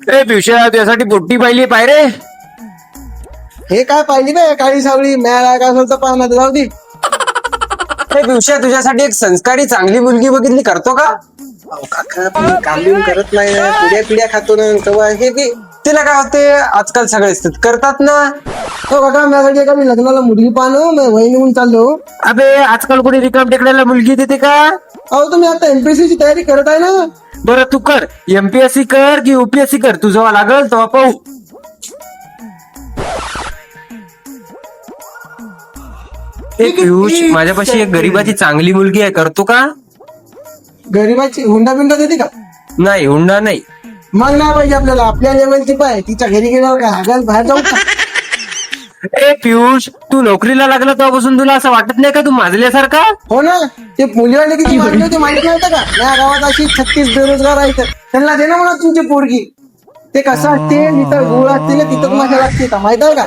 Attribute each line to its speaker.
Speaker 1: ए पिवश्या त्यासाठी पोट्टी पाहिली पायरे.
Speaker 2: हे काय पाहिली बे काळी सावळी मॅळा काय असेल तर पाहणार जाऊ दे.
Speaker 1: ए पिवश्या तुझ्यासाठी एक संस्कारी चांगली मुलगी बघितली, करतो का?
Speaker 2: अहो काका तुम्ही काम बिम करत नाही ना, पिढ्या पिढ्या खातो ना तेव्हा हे बी.
Speaker 1: तिला काय होते, आजकाल सगळे करतात ना.
Speaker 2: हो काका माझ्यासाठी एका मी लग्नाला मुलगी पाहणं मी वही निघून चाललो.
Speaker 1: अबे आजकाल कोणी रिकाम टेकड्याला मुलगी देते का?
Speaker 2: अहो तुम्ही आता एमपीएससी ची तयारी करत आहे ना.
Speaker 1: बरं तू कर, एमपीएससी कर की युपीएससी कर, तू जेव्हा लागल तेव्हा पाहू. ए पियुष, माझ्यापाशी एक गरीबाची चांगली मुलगी आहे, करतो का?
Speaker 2: गरीबाची हुंडा बिंडा देते का?
Speaker 1: नाही, हुंडा नाही.
Speaker 2: मग नाही पाहिजे आपल्याला, आपल्या लेवलची पाय. तिच्या घरी गेल्यावर काय हागायला बाहेर जाऊ का?
Speaker 1: ए पियुष, तू नोकरीला लागला तेव्हापासून तुला असं वाटत नाही का तू माजल्यासारखा?
Speaker 2: हो ना, ते मुलीवाले किती मारले होते माहित नव्हतं का? या गावात अशी 36 बेरोजगार आहेत, त्यांना दे ना म्हणा तुमची पोरगी. ते कसं असते, तिथं गुळ असते ना तिथं मजा लागते का माहित आहे का?